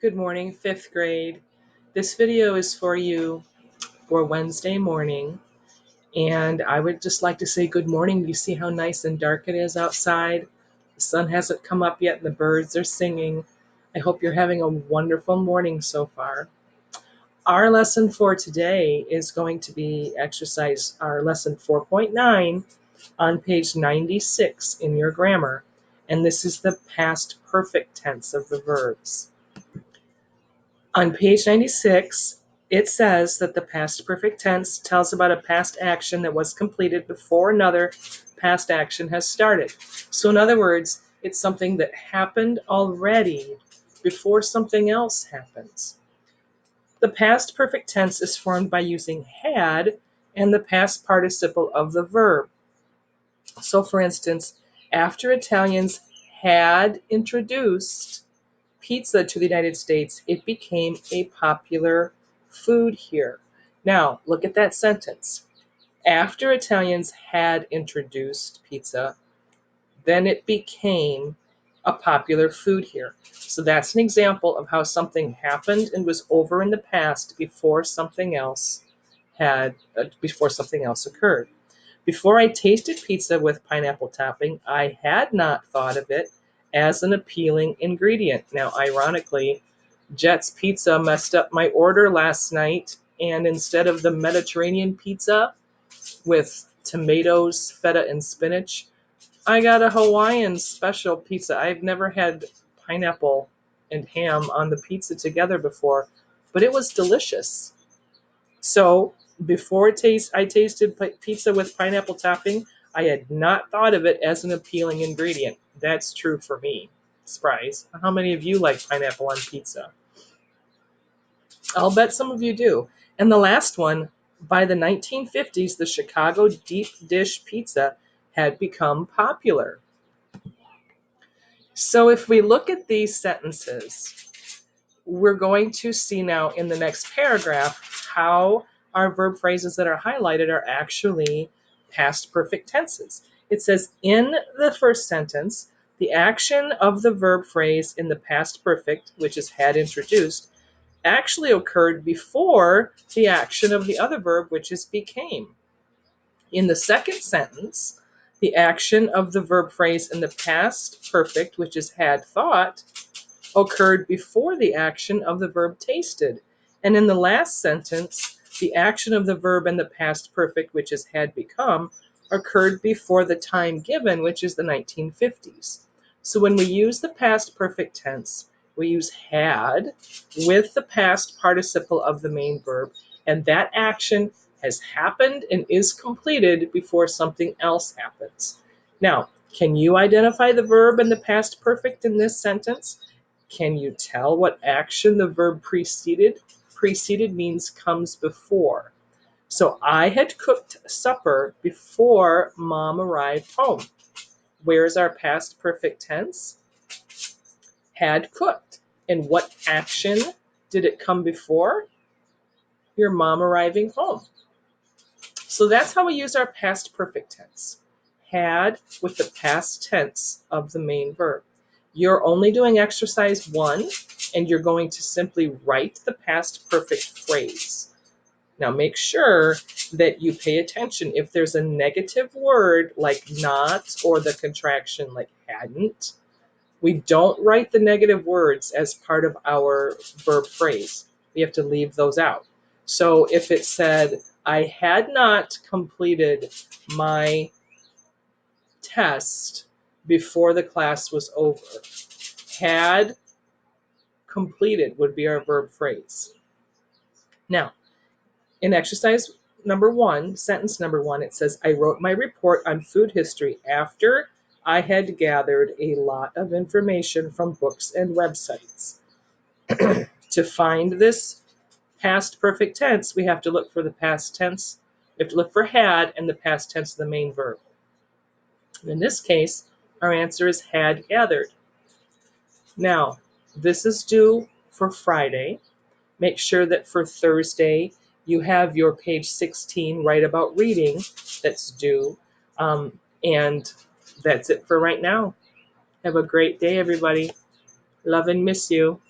Good morning, 5th grade. This video is for you for Wednesday morning, and I would just like to say good morning. Do you see how nice and dark it is outside? The sun hasn't come up yet and the birds are singing. I hope you're having a wonderful morning so far. Our lesson for today is going to be our lesson 4.9 on page 96 in your grammar, and this is the past perfect tense of the verbs. On page 96, it says that the past perfect tense tells about a past action that was completed before another past action has started. So in other words, it's something that happened already before something else happens. The past perfect tense is formed by using had and the past participle of the verb. So for instance, after Italians had introduced pizza to the United States, it became a popular food here. Now, look at that sentence. After Italians had introduced pizza, then it became a popular food here. So that's an example of how something happened and was over in the past before something else occurred. Before I tasted pizza with pineapple topping, I had not thought of it as an appealing ingredient. Now, ironically, Jet's Pizza messed up my order last night, and instead of the Mediterranean pizza with tomatoes, feta, and spinach, I got a Hawaiian special pizza. I've never had pineapple and ham on the pizza together before, but it was delicious. So before I tasted pizza with pineapple topping, I had not thought of it as an appealing ingredient. That's true for me. Surprise. How many of you like pineapple on pizza? I'll bet some of you do. And the last one, by the 1950s, the Chicago deep dish pizza had become popular. So if we look at these sentences, we're going to see now in the next paragraph how our verb phrases that are highlighted are actually past perfect tenses. It says in the first sentence, the action of the verb phrase in the past perfect, which is had introduced, actually occurred before the action of the other verb, which is became. In the second sentence, the action of the verb phrase in the past perfect, which is had thought, occurred before the action of the verb tasted. And in the last sentence, the action of the verb in the past perfect, which is had become, occurred before the time given, which is the 1950s. So when we use the past perfect tense, we use had with the past participle of the main verb, and that action has happened and is completed before something else happens. Now, can you identify the verb in the past perfect in this sentence? Can you tell what action the verb preceded? Preceded means comes before. So I had cooked supper before Mom arrived home. Where's our past perfect tense? Had cooked. And what action did it come before? Your mom arriving home. So that's how we use our past perfect tense. Had with the past tense of the main verb. You're only doing exercise 1, and you're going to simply write the past perfect phrase. Now make sure that you pay attention. If there's a negative word like not or the contraction like hadn't, we don't write the negative words as part of our verb phrase. We have to leave those out. So if it said, I had not completed my test before the class was over, had completed would be our verb phrase. Now, in exercise number 1, sentence number 1, it says, I wrote my report on food history after I had gathered a lot of information from books and websites. To find this past perfect tense, we have to look for the past tense. We have to look for had and the past tense of the main verb. In this case, our answer is had gathered. Now, this is due for Friday. Make sure that for Thursday, you have your page 16 Write About Reading that's due. And that's it for right now. Have a great day, everybody. Love and miss you.